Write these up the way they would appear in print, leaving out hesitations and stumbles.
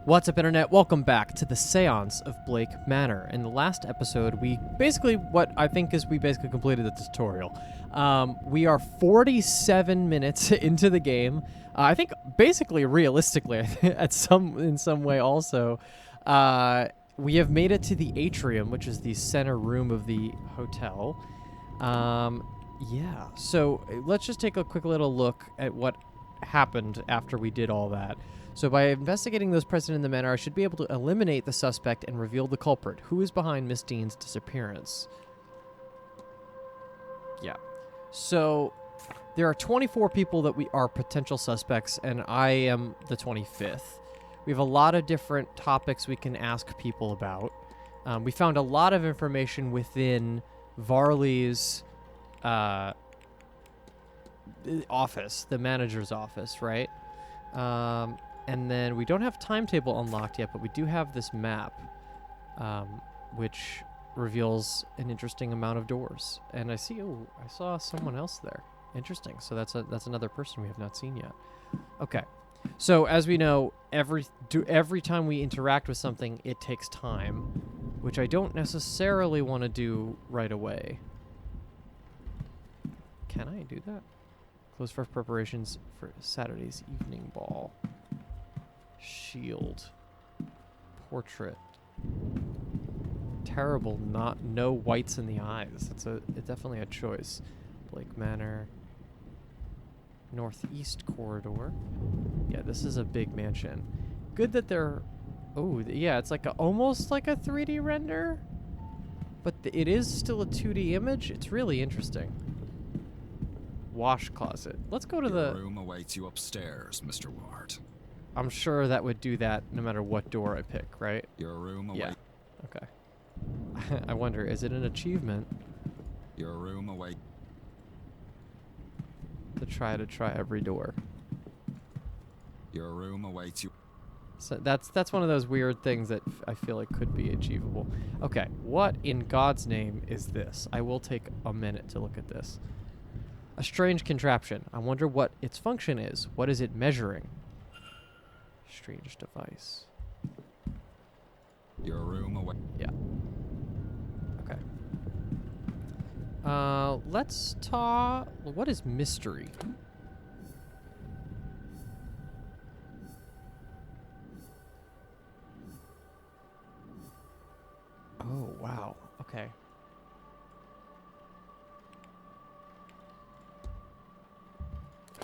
What's up, Internet? Welcome back to the Séance of Blake Manor. In the last episode, we basically completed the tutorial. We are 47 minutes into the game. I think basically realistically, in some way also, we have made it to the atrium, which is the center room of the hotel. Yeah, so let's just take a quick little look at what happened after we did all that. So by investigating those present in the manor, I should be able to eliminate the suspect and reveal the culprit. Who is behind Miss Deane's disappearance? Yeah. So there are 24 people that are potential suspects, and I am the 25th. We have a lot of different topics we can ask people about. We found a lot of information within Varley's office, the manager's office, right? And then we don't have timetable unlocked yet, but we do have this map, which reveals an interesting amount of doors. And I saw someone else there. Interesting. So that's another person we have not seen yet. Okay. So as we know, every time we interact with something, it takes time, which I don't necessarily want to do right away. Can I do that? Close for preparations for Saturday's evening ball. Shield. Portrait. Terrible. No whites in the eyes. It's definitely a choice. Blake Manor. Northeast corridor. Yeah, this is a big mansion. Good that they're... Oh, yeah, it's like almost like a 3D render. But it is still a 2D image. It's really interesting. Wash closet. Let's go to Your room awaits you upstairs, Mr. Ward. I'm sure that would do that no matter what door I pick, right? Your room awaits... Yeah. Okay. I wonder, is it an achievement? Your room awaits... To try every door. Your room awaits you... So that's one of those weird things that I feel like could be achievable. Okay, what in God's name is this? I will take a minute to look at this. A strange contraption. I wonder what its function is. What is it measuring? Strange device. Your room awaits... Yeah. Okay. Let's talk... What is mystery? Oh, wow. Okay.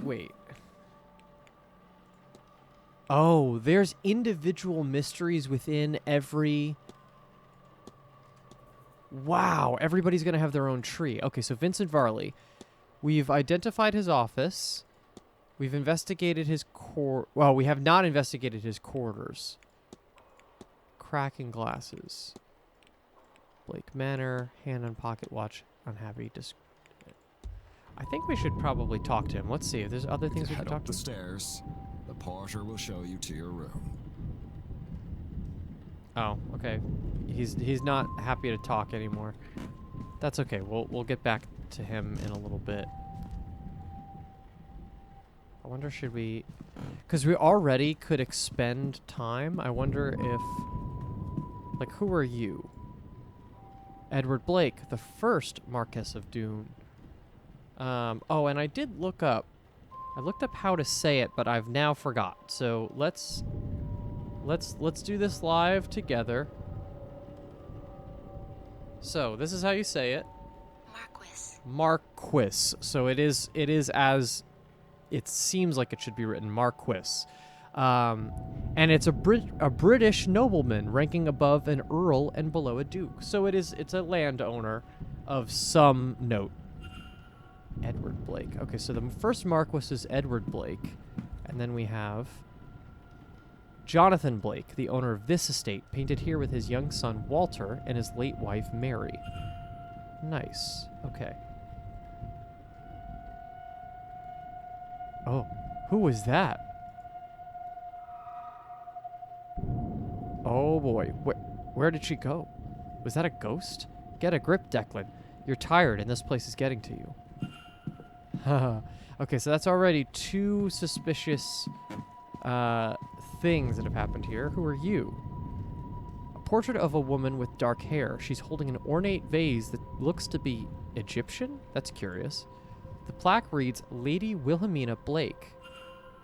Wait. Oh, there's individual mysteries within every... Wow, everybody's going to have their own tree. Okay, so Vincent Varley. We've identified his office. We've investigated his Well, we have not investigated his quarters. Cracking glasses. Blake Manor, hand on pocket watch, unhappy. I think we should probably talk to him. Let's see if there's other things we can talk to. Head up the stairs. The porter will show you to your room. Oh, okay. He's not happy to talk anymore. That's okay. We'll get back to him in a little bit. I wonder, should we... Because we already could expend time. I wonder if... Like, who are you? Edward Blake, the first Marquess of Doon. Oh, and I did look up... I looked up how to say it, but I've now forgot. So let's do this live together. So this is how you say it. Marquis. So it is as it seems like it should be written, Marquis. And it's a British nobleman ranking above an earl and below a duke. So it's a landowner of some note. Edward Blake. Okay, so the first Marquis is Edward Blake. And then we have Jonathan Blake, the owner of this estate, painted here with his young son Walter and his late wife Mary. Nice. Okay. Oh, who was that? Oh boy, where did she go? Was that a ghost? Get a grip, Declan. You're tired and this place is getting to you. Okay, so that's already two suspicious things that have happened here. Who are you? A portrait of a woman with dark hair. She's holding an ornate vase that looks to be Egyptian? That's curious. The plaque reads, Lady Wilhelmina Blake.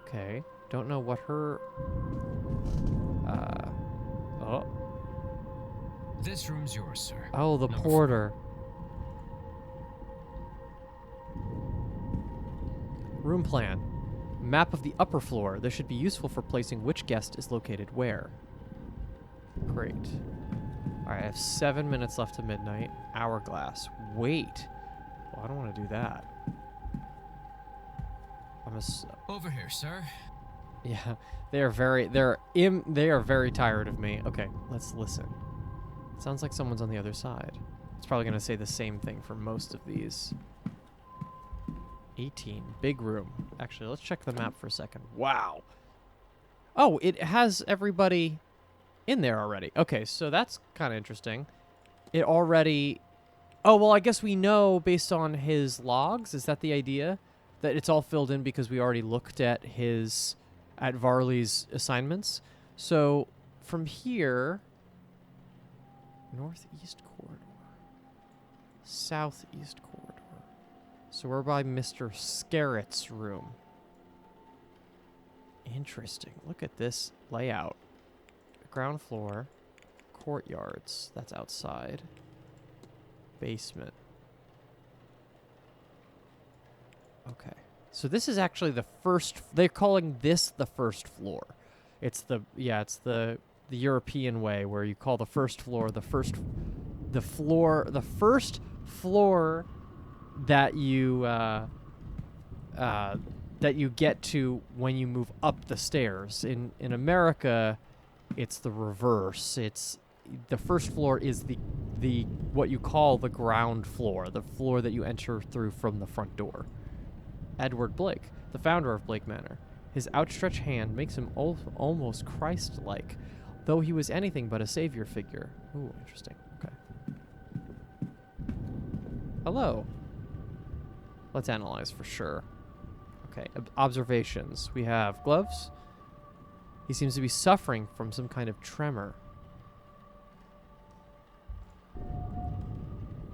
Okay. Don't know what her... oh. This room's yours, sir. Oh, the Number porter. Room plan. Map of the upper floor. This should be useful for placing which guest is located where. Great. Alright, I have 7 minutes left to midnight. Hourglass. Wait. Well, I don't want to do that. Over here, sir. Yeah, they are very tired of me. Okay, let's listen. Sounds like someone's on the other side. It's probably going to say the same thing for most of these. 18, big room. Actually, let's check the map for a second. Wow. Oh, it has everybody in there already. Okay, so that's kind of interesting. It already... Oh, well, I guess we know based on his logs. Is that the idea? That it's all filled in because we already looked at at Varley's assignments. So from here, northeast corridor, southeast corridor. So we're by Mr. Scarrett's room. Interesting. Look at this layout. Ground floor, courtyards. That's outside. Basement. Okay. So this is actually the first... They're calling this the first floor. It's the European way where you call the first floor the first floor that you get to when you move up the stairs. In America, it's the reverse. It's the first floor is the what you call the ground floor, the floor that you enter through from the front door. Edward Blake, the founder of Blake Manor. His outstretched hand makes him almost Christ-like, though he was anything but a savior figure. Ooh, interesting. Okay. Hello. Let's analyze for sure. Okay, observations. We have gloves. He seems to be suffering from some kind of tremor.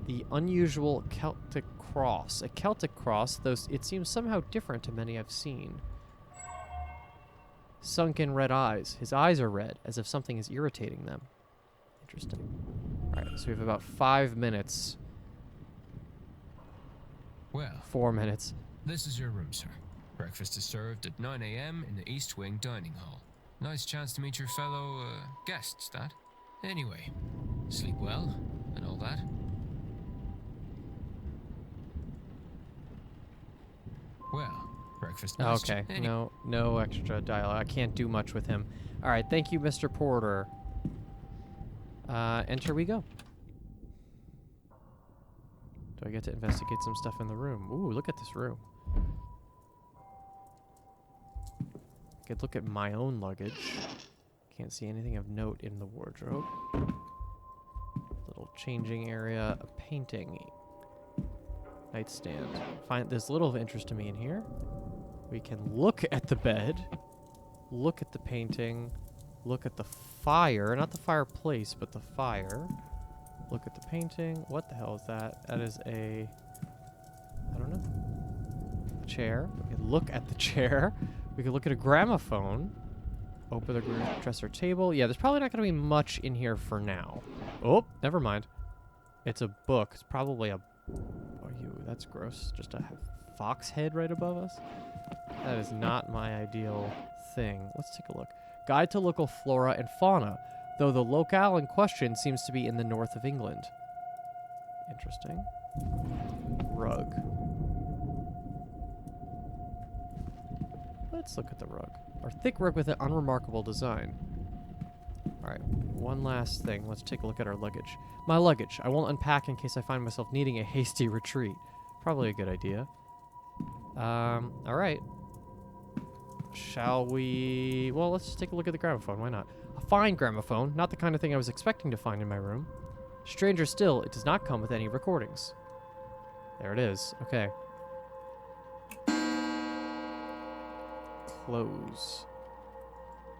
The unusual Celtic cross. A Celtic cross, though it seems somehow different to many I've seen. Sunken red eyes. His eyes are red, as if something is irritating them. Interesting. Alright, so we have about 5 minutes. Well, 4 minutes. this is your room, sir. Breakfast is served at 9 a.m. in the East Wing dining hall. Nice chance to meet your fellow guests, that. Anyway, sleep well and all that. Well, breakfast must. Okay, no extra dialogue. I can't do much with him. All right, thank you, Mr. Porter. Enter we go. Do I get to investigate some stuff in the room? Ooh, look at this room. Could look at my own luggage. Can't see anything of note in the wardrobe. Little changing area, a painting. Nightstand. There's little of interest to me in here. We can look at the bed, look at the painting, look at the fire, not the fireplace, but the fire. Look at the painting. What the hell is that? That is I don't know. A chair. We can look at the chair. We can look at a gramophone. Open the dresser table. Yeah, there's probably not going to be much in here for now. Oh, never mind. It's a book. It's probably a... Oh, that's gross. Just a fox head right above us? That is not my ideal thing. Let's take a look. Guide to local flora and fauna, though the locale in question seems to be in the north of England. Interesting. Rug. Let's look at the rug. Our thick rug with an unremarkable design. Alright, one last thing. Let's take a look at our luggage. My luggage. I won't unpack in case I find myself needing a hasty retreat. Probably a good idea. Alright. Shall we... Well, let's just take a look at the gramophone. Why not? A fine gramophone. Not the kind of thing I was expecting to find in my room. Stranger still, it does not come with any recordings. There it is. Okay. Close.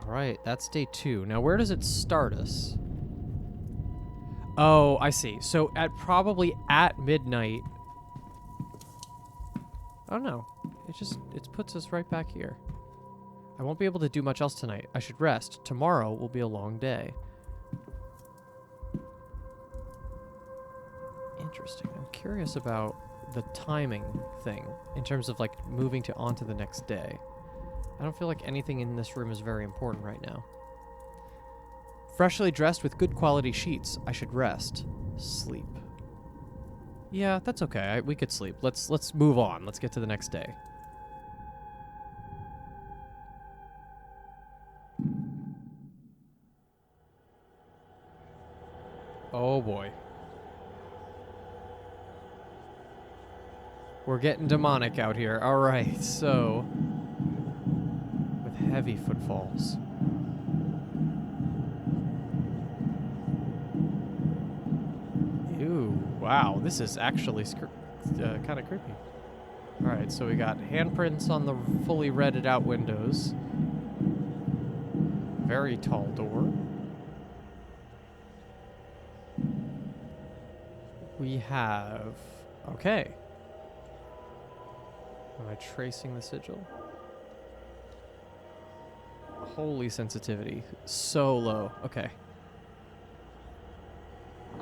Alright, that's day 2. Now, where does it start us? Oh, I see. So, probably at midnight... Oh, no. It puts us right back here. I won't be able to do much else tonight. I should rest. Tomorrow will be a long day. Interesting. I'm curious about the timing thing in terms of, like, moving on to the next day. I don't feel like anything in this room is very important right now. Freshly dressed with good quality sheets. I should rest. Sleep. Yeah, that's okay. We could sleep. Let's move on. Let's get to the next day. Oh boy. We're getting demonic out here. All right, so with heavy footfalls. Ew, wow, this is actually kind of creepy. All right, so we got handprints on the fully redded out windows. Very tall door. We have... Okay. Am I tracing the sigil? Holy sensitivity. So low. Okay.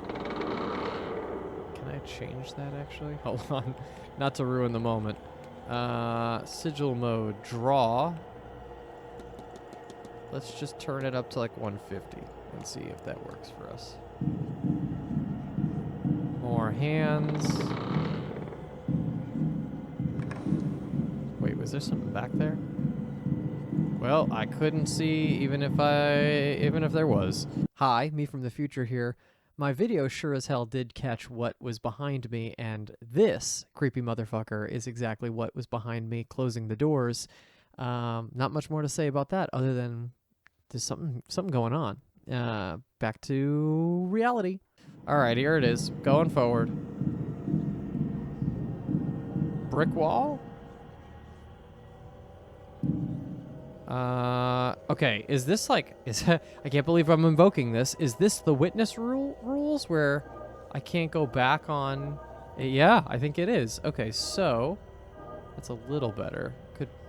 Can I change that, actually? Hold on. Not to ruin the moment. Sigil mode. Draw. Let's just turn it up to like 150 and see if that works for us. More hands. Wait, was there something back there? Well, I couldn't see even if there was. Hi, me from the future here. My video sure as hell did catch what was behind me, and this creepy motherfucker is exactly what was behind me closing the doors. Not much more to say about that other than there's something going on. Back to reality. All right, here it is. Going forward. Brick wall? Okay, is this like... I can't believe I'm invoking this. Is this the witness rules where I can't go back on... Yeah, I think it is. Okay, so... That's a little better.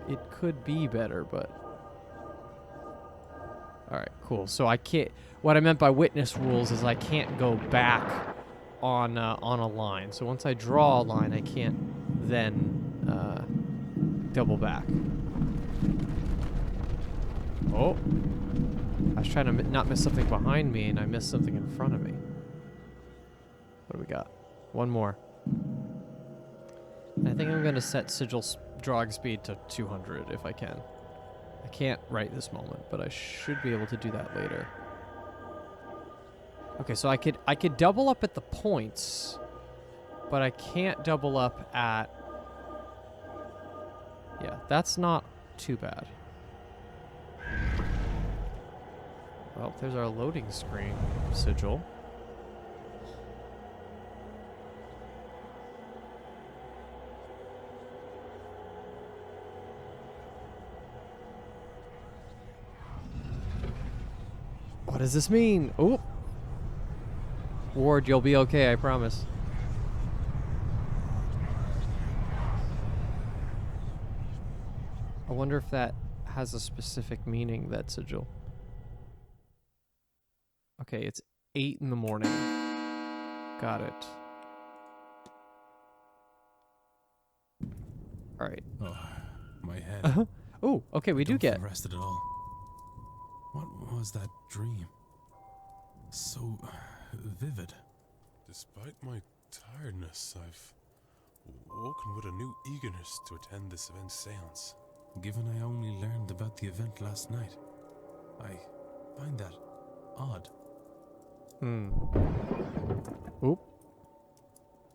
It could be better, but... Alright, cool. So I can't... What I meant by witness rules is I can't go back on a line. So once I draw a line, I can't then double back. Oh. I was trying to not miss something behind me, and I missed something in front of me. What do we got? One more. I think I'm going to set Sigil's drawing speed to 200 if I can. I can't right this moment, but I should be able to do that later. Okay, so I could double up at the points, but I can't double up at... Yeah, that's not too bad. Well, there's our loading screen, Sigil. What does this mean? Oh! Ward, you'll be okay, I promise. I wonder if that has a specific meaning, that sigil. Okay, it's 8 in the morning. Got it. Alright. Oh, my head. Oh, okay, we do Don't get... feel rested at all. What was that dream? So vivid. Despite my tiredness, I've woken with a new eagerness to attend this event's seance. Given I only learned about the event last night, I find that odd. Oop.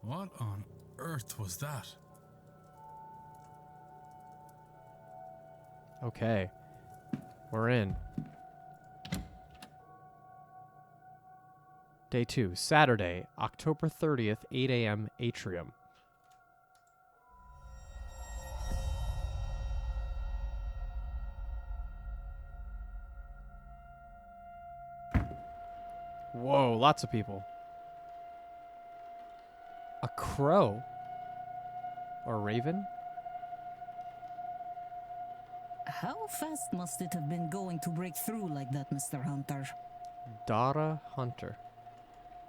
What on earth was that? Okay. We're in. Day 2, Saturday, October 30th, 8 a.m., Atrium. Whoa, lots of people. A crow? Or a raven? How fast must it have been going to break through like that, Mr. Hunter? Dara Hunter.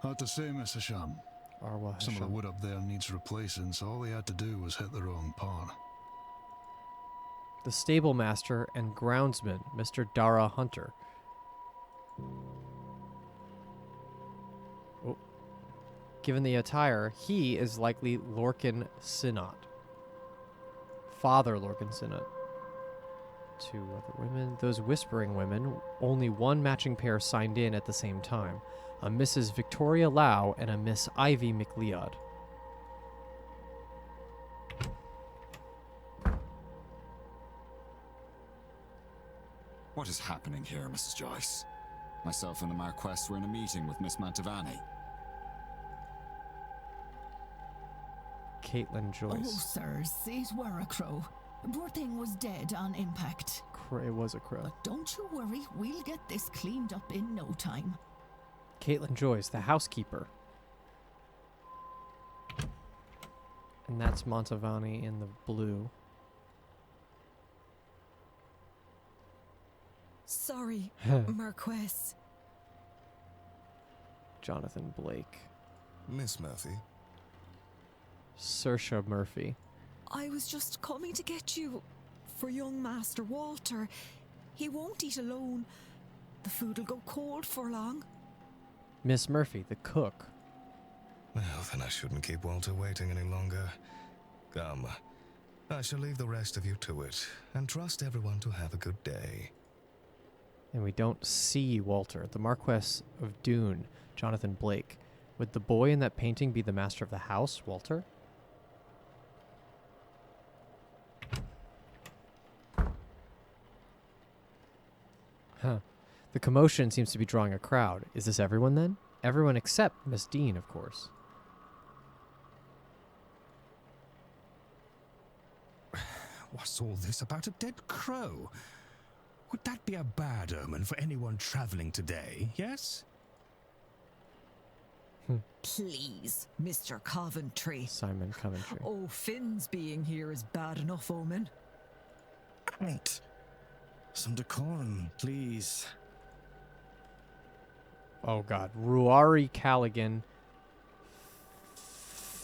Hard to say, Mr. Sham. Arwa Some of the Hasham. wood up there needs replacing, so all he had to do was hit the wrong pawn. The stable master and groundsman, Mr. Dara Hunter. Oh. Given the attire, he is likely Lorcan Sinnot. Father Lorcan Sinnot. 2 other women. Those whispering women, only one matching pair signed in at the same time. A Mrs. Victoria Lau and a Miss Ivy McLeod. What is happening here, Mrs. Joyce? Myself and the Marquess were in a meeting with Miss Mantovani. Caitlin Oh, Joyce. sirs, it were a crow. Poor thing was dead on impact. It was a crow. But don't you worry, we'll get this cleaned up in no time. Caitlin Joyce, the housekeeper. And that's Mantovani in the blue. Sorry, Marquess. Jonathan Blake. Miss Murphy. Saoirse Murphy. I was just coming to get you for young Master Walter. He won't eat alone. The food'll go cold for long. Miss Murphy, the cook. Well, then I shouldn't keep Walter waiting any longer. Come, I shall leave the rest of you to it, and trust everyone to have a good day. And we don't see Walter. The Marquess of Dune, Jonathan Blake. Would the boy in that painting be the master of the house, Walter? Huh. The commotion seems to be drawing a crowd. Is this everyone then? Everyone except Miss Deane, of course. What's all this about a dead crow? Would that be a bad omen for anyone traveling today, yes? Please, Mr. Coventry. Simon Coventry. Oh, Finn's being here is bad enough omen. Right. Some decorum, please. Oh god. Ruari Callaghan.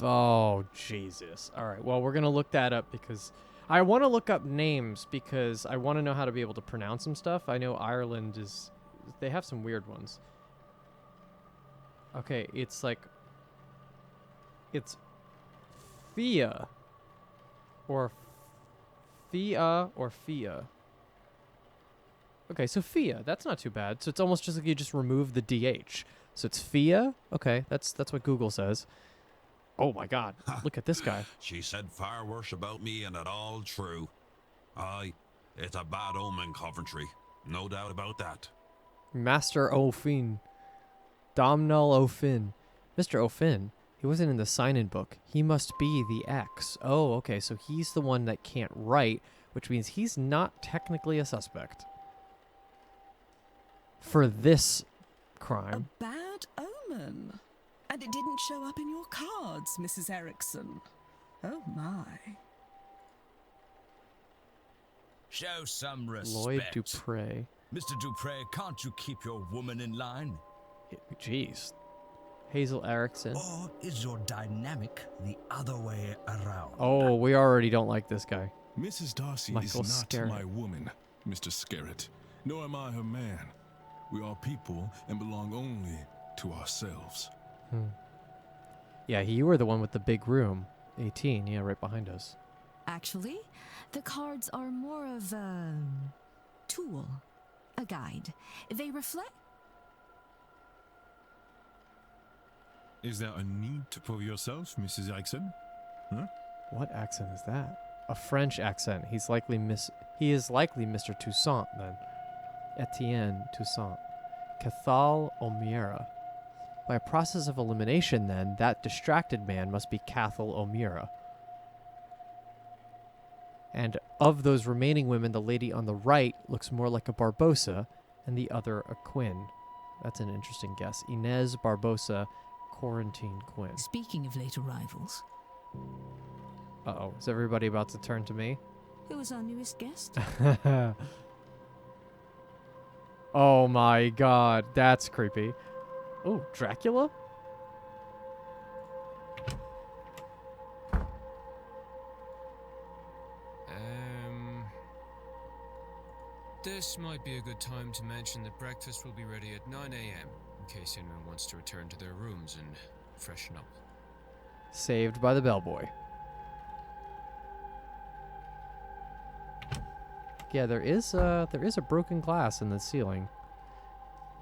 Oh, Jesus. Alright, well, we're going to look that up because I want to look up names because I want to know how to be able to pronounce some stuff. I know Ireland is... They have some weird ones. Okay, it's like... It's Fia. Or Fia or Fia. Okay, so Fia. That's not too bad. So it's almost just like you just remove the DH. So it's Fia. Okay, that's what Google says. Oh my god. Look at this guy. She said far worse about me and it all true. Aye, it's a bad omen, Coventry. No doubt about that. Master O'Finn. Domhnall O'Finn. Mr. O'Finn. He wasn't in the sign-in book. He must be the X. Oh, okay, so he's the one that can't write, which means he's not technically a suspect. For this crime. A bad omen. And it didn't show up in your cards, Mrs. Erickson. Oh my. Show some respect. Lloyd Dupre. Mr. Dupre, can't you keep your woman in line? Jeez. Hazel Erickson. Or is your dynamic the other way around? Oh, we already don't like this guy. Mrs. Darcy Michael is not Scarrett. my woman, Mr. Scarrett, nor am I her man. We are people and belong only to ourselves. Yeah, you were the one with the big room. 18, yeah, right behind us. Actually, the cards are more of a tool, a guide. They reflect. Is there a need to prove yourself, Mrs. Erickson? Huh? What accent is that? A French accent. He is likely Mr. Toussaint then. Etienne Toussaint. Cathal O'Meara. By a process of elimination then, that distracted man must be Cathal O'Meara. And of those remaining women, the lady on the right looks more like a Barbosa and the other a Quinn. That's an interesting guess. Inez Barbosa, Quarantine Quinn. Speaking of late arrivals, Uh-oh. Is everybody about to turn to me? who was our newest guest? Oh my god. That's creepy. Oh, Dracula? This might be a good time to mention that breakfast will be ready at 9 a.m. in case anyone wants to return to their rooms and freshen up. Saved by the bellboy. Yeah, there is a broken glass in the ceiling.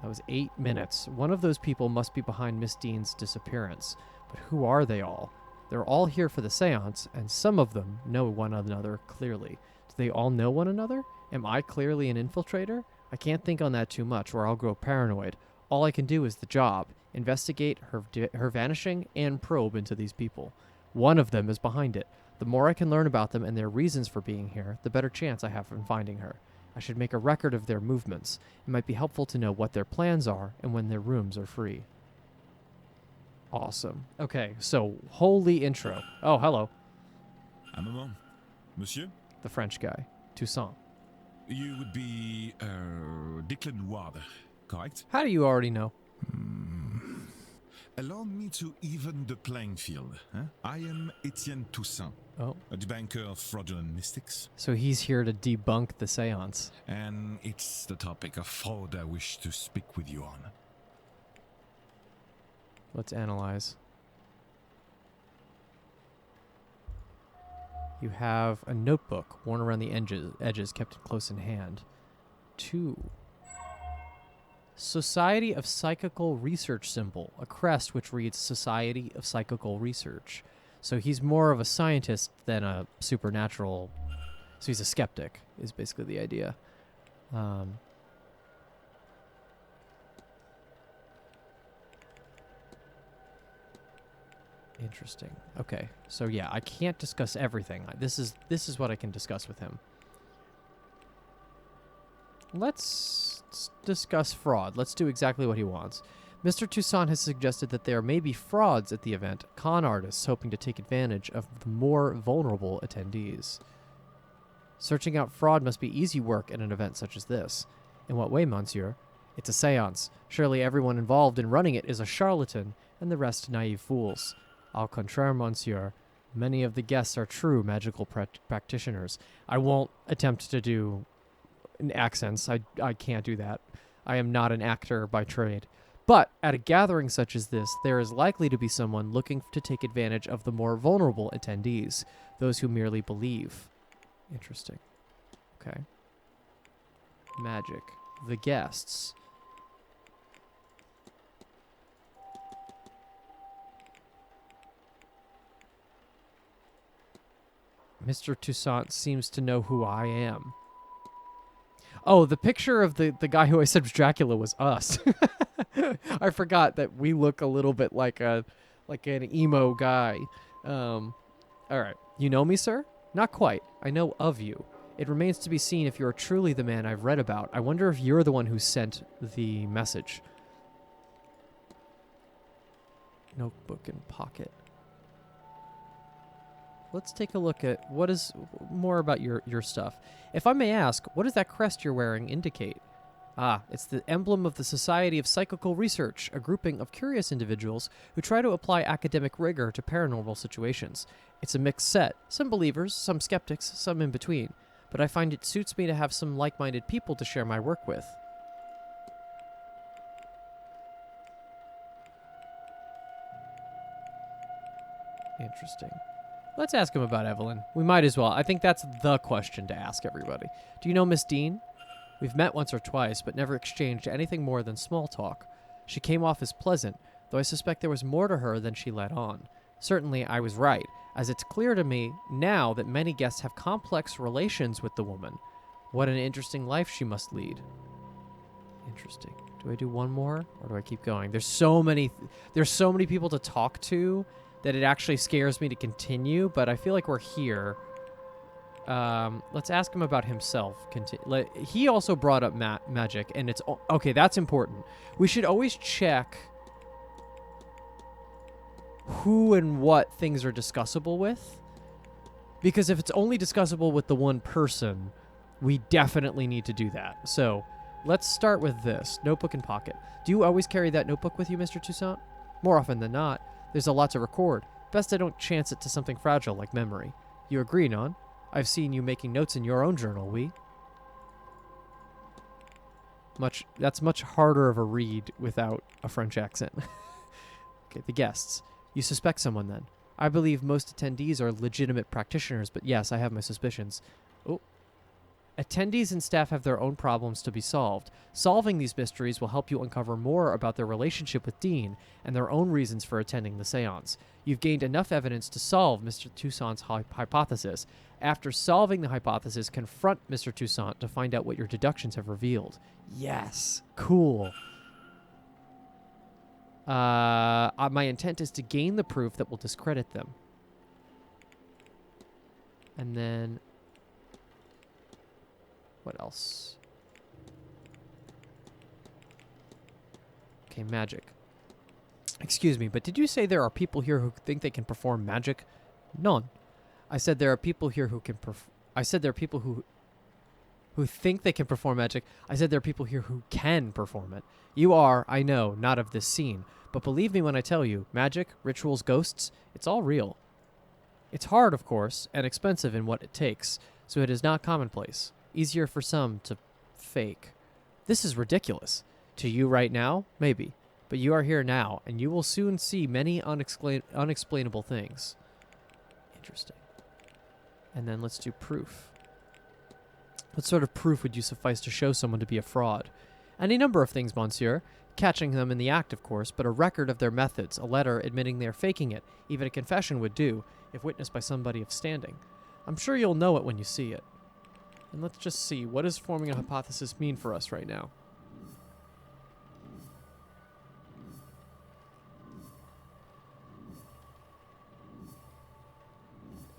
That was 8 minutes. One of those people must be behind Miss Deane's disappearance. But who are they all? They're all here for the seance, and some of them know one another clearly. Do they all know one another? Am I clearly an infiltrator? I can't think on that too much, or I'll grow paranoid. All I can do is the job. Investigate her vanishing and probe into these people. One of them is behind it. The more I can learn about them and their reasons for being here, the better chance I have in finding her. I should make a record of their movements. It might be helpful to know what their plans are and when their rooms are free. Awesome. Okay, so holy intro. Oh, hello. Un moment. Monsieur? The French guy. Toussaint. You would be, Declan Water, correct? How do you already know? Allow me to even the playing field. Huh? I am Etienne Toussaint, a debunker of fraudulent mystics. So he's here to debunk the seance. And it's the topic of fraud I wish to speak with you on. Let's analyze. You have a notebook worn around the edges kept close in hand. 2. Society of Psychical Research symbol, a crest which reads Society of Psychical Research. So he's more of a scientist than a supernatural. So he's a skeptic, is basically the idea. Interesting. Okay, so yeah, I can't discuss everything. This is what I can discuss with him. Let's discuss fraud. Let's do exactly what he wants. Mr. Toussaint has suggested that there may be frauds at the event, con artists hoping to take advantage of the more vulnerable attendees. Searching out fraud must be easy work at an event such as this. In what way, monsieur? It's a seance. Surely everyone involved in running it is a charlatan, and the rest naive fools. Au contraire, monsieur. Many of the guests are true magical practitioners. I won't attempt to do accents. I can't do that. I am not an actor by trade. But at a gathering such as this, there is likely to be someone looking to take advantage of the more vulnerable attendees, those who merely believe. Interesting. Okay. Magic. The guests. Mr. Toussaint seems to know who I am. Oh, the picture of the guy who I said was Dracula was us. I forgot that we look a little bit like an emo guy. All right. You know me, sir? Not quite. I know of you. It remains to be seen if you are truly the man I've read about. I wonder if you're the one who sent the message. Notebook in pocket. Let's take a look at what is more about your stuff. If I may ask, what does that crest you're wearing indicate? Ah, it's the emblem of the Society of Psychical Research, a grouping of curious individuals who try to apply academic rigor to paranormal situations. It's a mixed set, some believers, some skeptics, some in between, but I find it suits me to have some like-minded people to share my work with. Interesting. Let's ask him about Evelyn. We might as well. I think that's the question to ask everybody. Do you know Miss Deane? We've met once or twice, but never exchanged anything more than small talk. She came off as pleasant, though I suspect there was more to her than she let on. Certainly, I was right, as it's clear to me now that many guests have complex relations with the woman. What an interesting life she must lead. Interesting. Do I do one more, or do I keep going? There's so many people to talk to that it actually scares me to continue, but I feel like we're here. Let's ask him about himself. He also brought up magic, and it's okay. That's important. We should always check who and what things are discussable with, because if it's only discussable with the one person, we definitely need to do that. So let's start with this notebook and pocket. Do you always carry that notebook with you, Mr. Toussaint? More often than not. There's a lot to record. Best I don't chance it to something fragile like memory. You agree, non? I've seen you making notes in your own journal, oui? That's much harder of a read without a French accent. Okay, the guests. You suspect someone then? I believe most attendees are legitimate practitioners, but yes, I have my suspicions. Oh. Attendees and staff have their own problems to be solved. Solving these mysteries will help you uncover more about their relationship with Deane and their own reasons for attending the séance. You've gained enough evidence to solve Mr. Toussaint's hypothesis. After solving the hypothesis, confront Mr. Toussaint to find out what your deductions have revealed. Yes. Cool. My intent is to gain the proof that will discredit them. And then... what else? Okay, magic. Excuse me, but did you say there are people here who think they can perform magic? None. I said there are people here who can I said there are people who think they can perform magic. I said there are people here who can perform it. You are, I know, not of this scene, but believe me when I tell you, magic, rituals, ghosts, it's all real. It's hard, of course, and expensive in what it takes, so it is not commonplace. Easier for some to fake. This is ridiculous. To you right now, maybe. But you are here now, and you will soon see many unexplainable things. Interesting. And then let's do proof. What sort of proof would you suffice to show someone to be a fraud? Any number of things, monsieur. Catching them in the act, of course, but a record of their methods, a letter admitting they are faking it, even a confession would do, if witnessed by somebody of standing. I'm sure you'll know it when you see it. And let's just see, what does forming a hypothesis mean for us right now?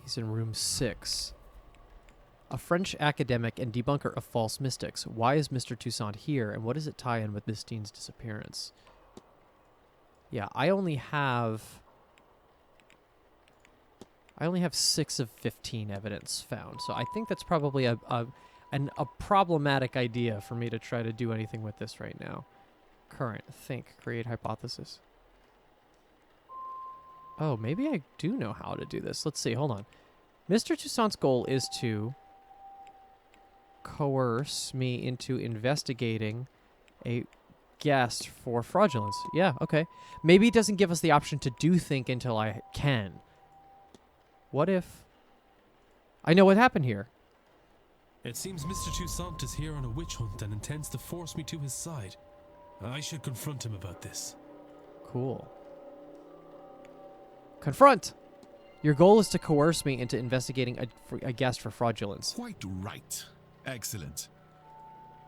He's in room 6. A French academic and debunker of false mystics. Why is Mr. Toussaint here, and what does it tie in with Miss Deane's disappearance? Yeah, I only have 6 of 15 evidence found, so I think that's probably a problematic idea for me to try to do anything with this right now. Current, think, create hypothesis. Oh, maybe I do know how to do this. Let's see, hold on. Mr. Toussaint's goal is to coerce me into investigating a guest for fraudulence. Yeah, okay. Maybe it doesn't give us the option to do think until I can. What if... I know what happened here. It seems Mr. Toussaint is here on a witch hunt and intends to force me to his side. I should confront him about this. Cool. Confront! Your goal is to coerce me into investigating a guest for fraudulence. Quite right. Excellent.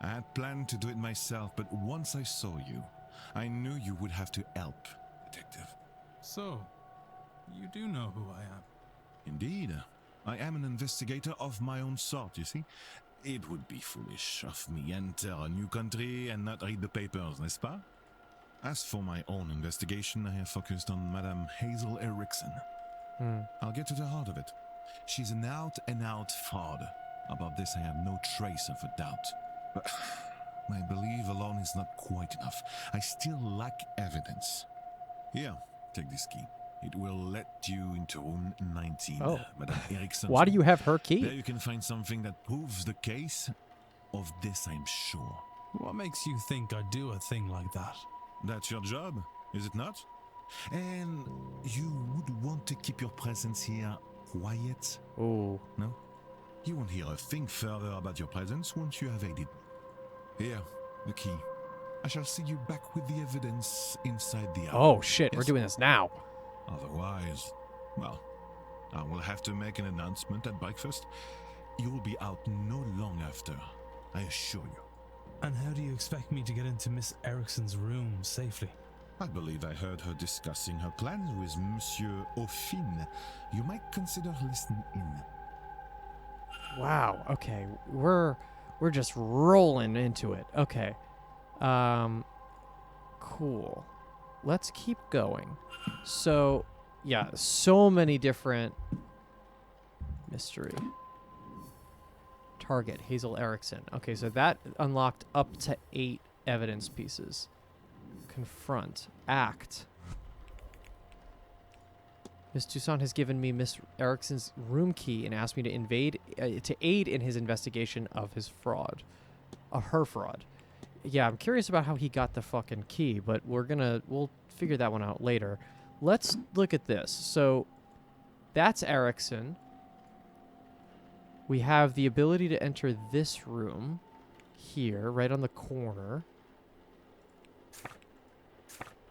I had planned to do it myself, but once I saw you, I knew you would have to help, Detective. So, you do know who I am? Indeed. I am an investigator of my own sort, you see. It would be foolish of me enter a new country and not read the papers, n'est-ce pas? As for my own investigation, I have focused on Madame Hazel Erickson. I'll get to the heart of it. She's an out-and-out fraud. About this, I have no trace of a doubt. But my belief alone is not quite enough. I still lack evidence. Here, take this key. It will let you into room 19. Oh. Madame Erickson. Why do you have her key? There you can find something that proves the case. Of this, I'm sure. What makes you think I'd do a thing like that? That's your job, is it not? And you would want to keep your presence here quiet? Oh. No? You won't hear a thing further about your presence once you have aided. Here, the key. I shall see you back with the evidence inside the hour. Oh shit, we're doing this now. Otherwise, well, I will have to make an announcement at breakfast. You will be out no long after, I assure you. And how do you expect me to get into Miss Erickson's room safely? I believe I heard her discussing her plans with Monsieur Aufin. You might consider listening in. Wow. Okay. We're just rolling into it. Okay. Cool. Let's keep going. So, yeah, so many different mystery. Target, Hazel Erickson. Okay, so that unlocked up to 8 evidence pieces. Confront. Act. Miss Toussaint has given me Miss Erickson's room key and asked me to aid in his investigation of his fraud. Her fraud. Yeah, I'm curious about how he got the fucking key, but we'll figure that one out later. Let's look at this. So, that's Erickson. We have the ability to enter this room here, right on the corner.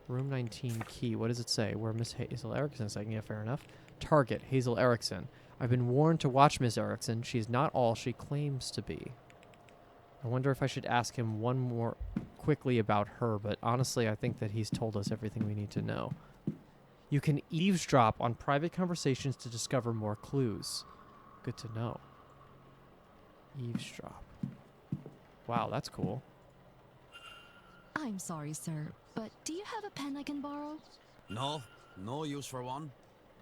Room 19 key. What does it say? Where Miss Hazel Erickson is saying, yeah, fair enough. Target, Hazel Erickson. I've been warned to watch Miss Erickson. She's not all she claims to be. I wonder if I should ask him one more quickly about her, but honestly, I think that he's told us everything we need to know. You can eavesdrop on private conversations to discover more clues. Good to know. Eavesdrop. Wow, that's cool. I'm sorry, sir, but do you have a pen I can borrow? No use for one.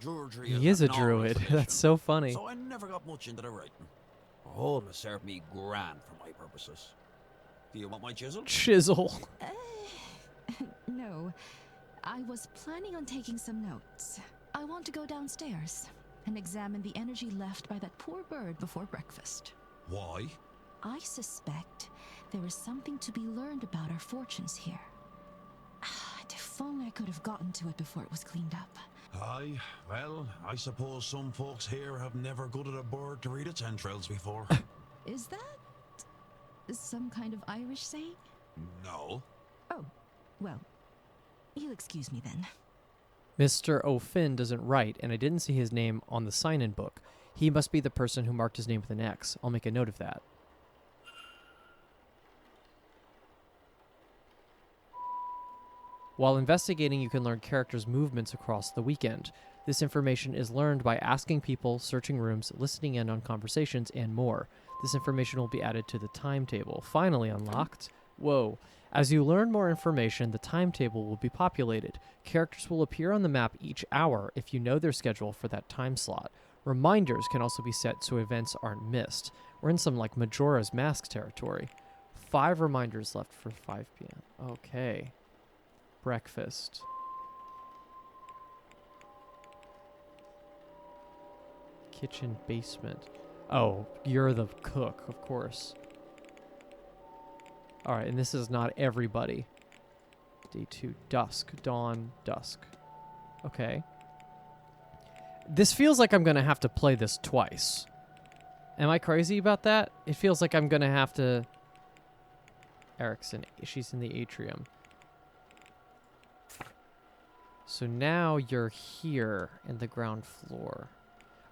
Druidry He is a druid. That's so funny. So I never got much into the writing. Oh, it served me grand for my purposes. Do you want my chisel? Chisel. No. I was planning on taking some notes. I want to go downstairs and examine the energy left by that poor bird before breakfast. Why? I suspect there is something to be learned about our fortunes here. If only I could have gotten to it before it was cleaned up. Aye, well, I suppose some folks here have never gutted a bird to read its entrails before. Is that some kind of Irish saying? No. Oh, well, you'll excuse me then. Mr. O'Finn doesn't write, and I didn't see his name on the sign-in book. He must be the person who marked his name with an X. I'll make a note of that. While investigating, you can learn characters' movements across the weekend. This information is learned by asking people, searching rooms, listening in on conversations, and more. This information will be added to the timetable. Finally unlocked. Whoa. As you learn more information, the timetable will be populated. Characters will appear on the map each hour if you know their schedule for that time slot. Reminders can also be set so events aren't missed. We're in some like Majora's Mask territory. 5 reminders left for 5 p.m. Okay. Breakfast. Kitchen basement. Oh, you're the cook, of course. Alright, and this is not everybody. Day 2. Dusk. Dawn. Dusk. Okay. This feels like I'm going to have to play this twice. Am I crazy about that? It feels like I'm going to have to... Erickson. She's in the atrium. So now you're here in the ground floor.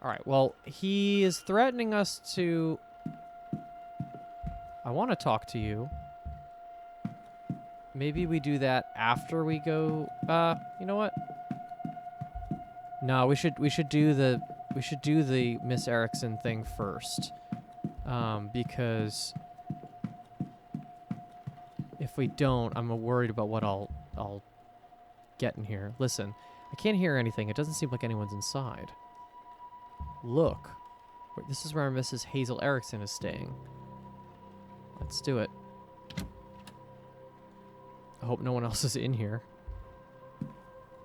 Alright, well, he is threatening us to... I want to talk to you. Maybe we do that after we go... you know what? No, we should do the Miss Erickson thing first. Because if we don't, I'm worried about what I'll get in here. Listen, I can't hear anything. It doesn't seem like anyone's inside. Look. This is where Mrs. Hazel Erickson is staying. Let's do it. I hope no one else is in here.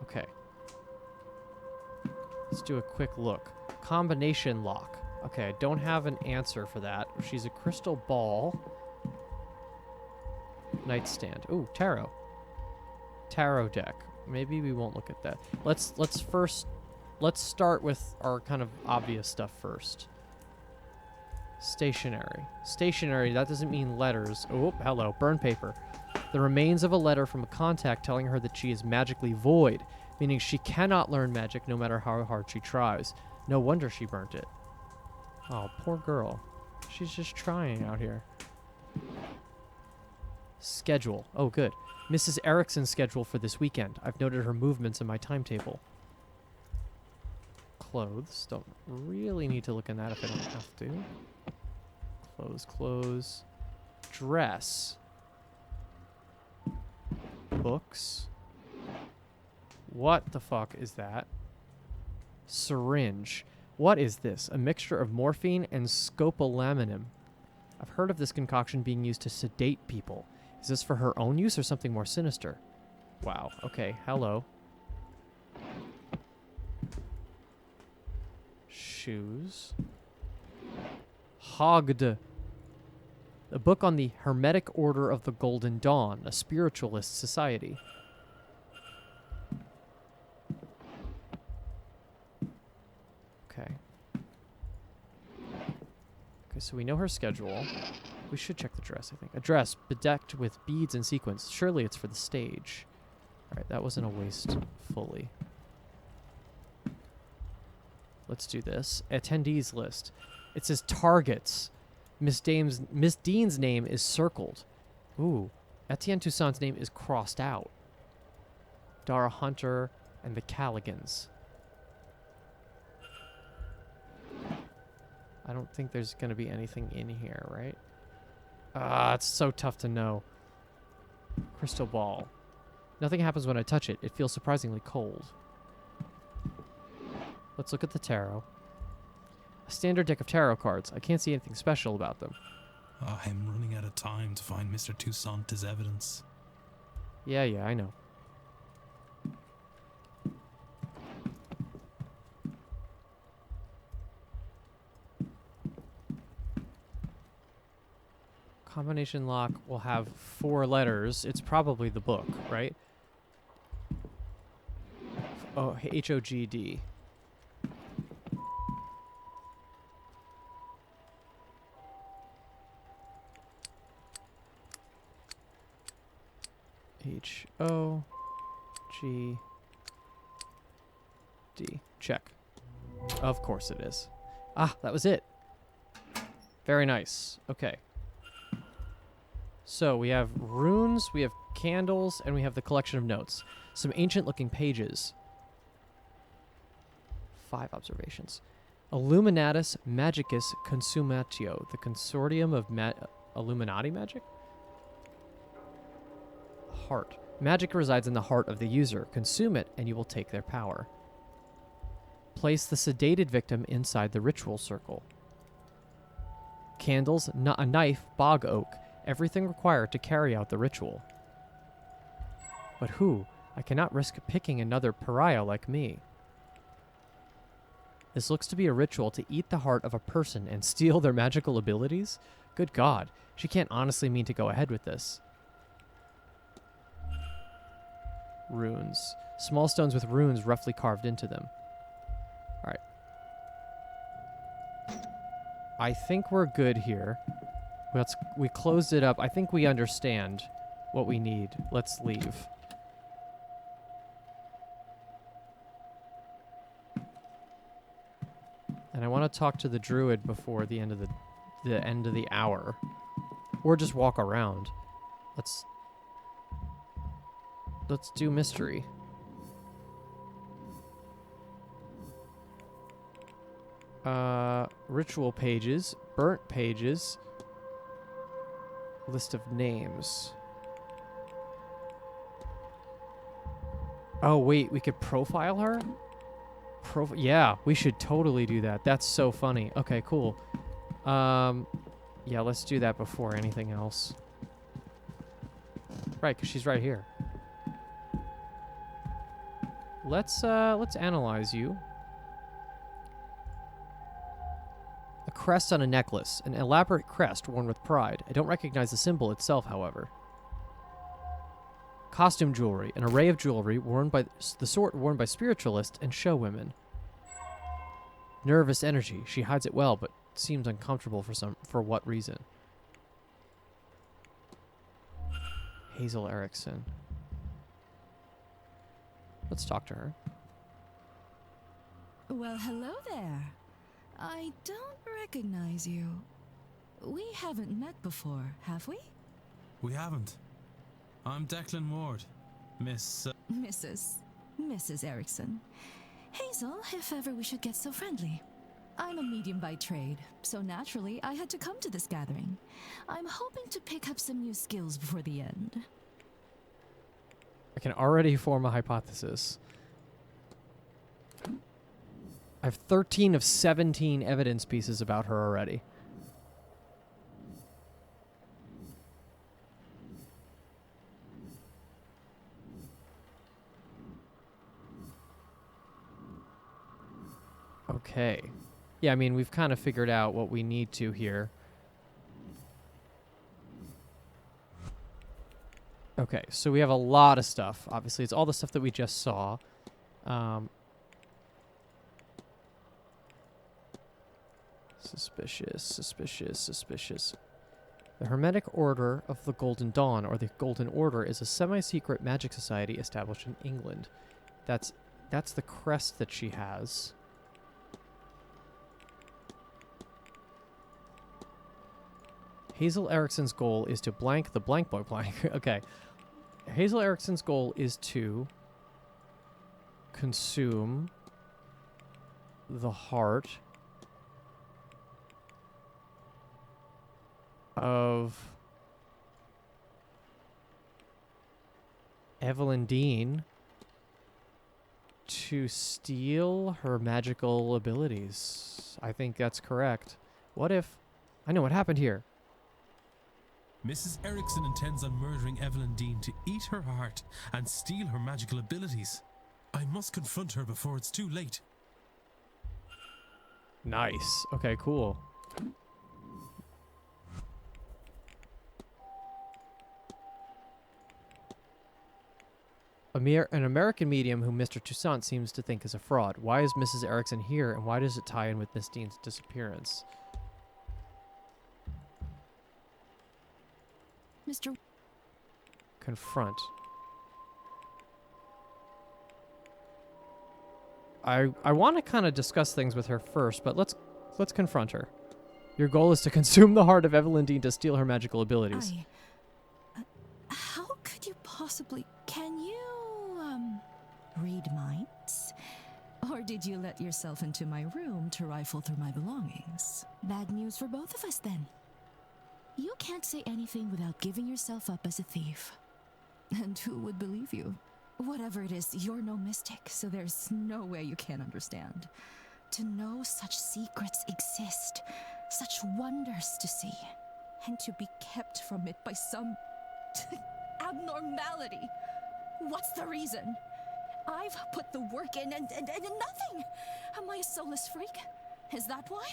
Okay. Let's do a quick look. Combination lock. Okay, I don't have an answer for that. She's a crystal ball. Nightstand. Ooh, tarot. Tarot deck. Maybe we won't look at that. Let's start with our kind of obvious stuff first. Stationery. Stationery, that doesn't mean letters. Oh, hello. Burn paper. The remains of a letter from a contact telling her that she is magically void, meaning she cannot learn magic no matter how hard she tries. No wonder she burnt it. Oh, poor girl. She's just trying out here. Schedule. Oh, good. Mrs. Erickson's schedule for this weekend. I've noted her movements in my timetable. clothes. Don't really need to look in that if I don't have to. Clothes. Dress. Books. What the fuck is that? Syringe. What is this? A mixture of morphine and scopolamine. I've heard of this concoction being used to sedate people. Is this for her own use or something more sinister? Wow. Okay. Hello. Shoes. Hogged. A book on the Hermetic Order of the Golden Dawn, a spiritualist society. Okay. Okay, so we know her schedule. We should check the dress, I think. A dress bedecked with beads and sequins. Surely it's for the stage. Alright, that wasn't a waste fully. Let's do this. Attendees list. It says targets. Miss Deane's name is circled. Ooh. Etienne Toussaint's name is crossed out. Dara Hunter and the Calligans. I don't think there's going to be anything in here, right? It's so tough to know. Crystal ball. Nothing happens when I touch it. It feels surprisingly cold. Let's look at the tarot. A standard deck of tarot cards. I can't see anything special about them. I'm running out of time to find Mr. Toussaint as evidence. Yeah, I know. Combination lock will have 4 letters. It's probably the book, right? Oh, H-O-G-D. H-O-G-D. Check. Of course it is. Ah, that was it. Very nice. Okay. So we have runes, we have candles, and we have the collection of notes. Some ancient-looking pages. 5 observations. Illuminatus Magicus Consumatio, the consortium of Illuminati magic? Heart. Magic resides in the heart of the user. Consume it, and you will take their power. Place the sedated victim inside the ritual circle. Candles, a knife, bog oak. Everything required to carry out the ritual. But who? I cannot risk picking another pariah like me. This looks to be a ritual to eat the heart of a person and steal their magical abilities? Good God, she can't honestly mean to go ahead with this. Runes. Small stones with runes roughly carved into them. Alright. I think we're good here. We closed it up. I think we understand what we need. Let's leave. And I want to talk to the druid before the end of the hour. Or just walk around. Let's do mystery. Ritual pages, burnt pages, list of names. Oh wait, we could profile her? Yeah, we should totally do that. That's so funny. Okay, cool. Yeah, let's do that before anything else. Right, because she's right here. Let's analyze you. A crest on a necklace. An elaborate crest worn with pride. I don't recognize the symbol itself, however. Costume jewelry. An array of jewelry worn by the sort worn by spiritualists and show women. Nervous energy. She hides it well, but seems uncomfortable for what reason? Hazel Erickson. Let's talk to her. Well, hello there. I don't recognize you. We haven't met before, have we? We haven't. I'm Declan Ward, Mrs. Erickson. Hazel, if ever we should get so friendly. I'm a medium by trade, so naturally I had to come to this gathering. I'm hoping to pick up some new skills before the end. I can already form a hypothesis. I have 13 of 17 evidence pieces about her already. Okay. Yeah, I mean, we've kind of figured out what we need to here. Okay, so we have a lot of stuff. Obviously, it's all the stuff that we just saw. Suspicious, suspicious, suspicious. The Hermetic Order of the Golden Dawn, or the Golden Order, is a semi-secret magic society established in England. That's the crest that she has. Hazel Erickson's goal is to blank the blank boy blank. Okay. Hazel Erickson's goal is to consume the heart of Evelyn Deane to steal her magical abilities. I think that's correct. What if... I know what happened here. Mrs. Erickson intends on murdering Evelyn Deane to eat her heart and steal her magical abilities. I must confront her before it's too late. Nice. Okay, cool. An American medium whom Mr. Toussaint seems to think is a fraud. Why is Mrs. Erickson here, and why does it tie in with Miss Deane's disappearance? Mr. Confront. I want to kind of discuss things with her first, but let's confront her. Your goal is to consume the heart of Evelyn Deane to steal her magical abilities. How could you possibly... Can you, read minds? Or did you let yourself into my room to rifle through my belongings? Bad news for both of us, then. You can't say anything without giving yourself up as a thief. And who would believe you? Whatever it is, you're no mystic, so there's no way you can't understand. To know such secrets exist, such wonders to see, and to be kept from it by some abnormality. What's the reason? I've put the work in and nothing. Am I a soulless freak? Is that why?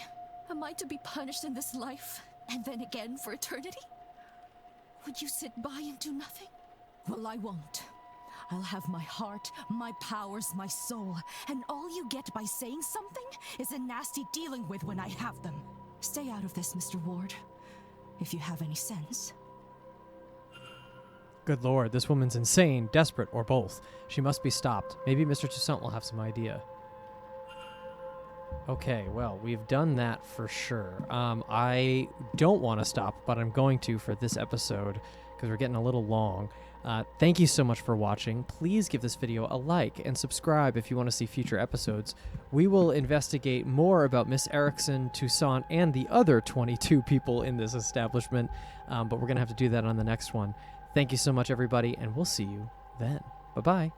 Am I to be punished in this life and then again for eternity? Would you sit by and do nothing? Well, I won't. I'll have my heart, my powers, my soul, and all you get by saying something is a nasty dealing with when I have them. Stay out of this, Mr. Ward, if you have any sense. Good lord, this woman's insane, desperate, or both. She must be stopped. Maybe Mr. Toussaint will have some idea. Okay, well, we've done that for sure. I don't want to stop, but I'm going to for this episode because we're getting a little long. Thank you so much for watching. Please give this video a like and subscribe if you want to see future episodes. We will investigate more about Miss Erickson, Toussaint, and the other 22 people in this establishment, but we're going to have to do that on the next one. Thank you so much, everybody, and we'll see you then. Bye-bye.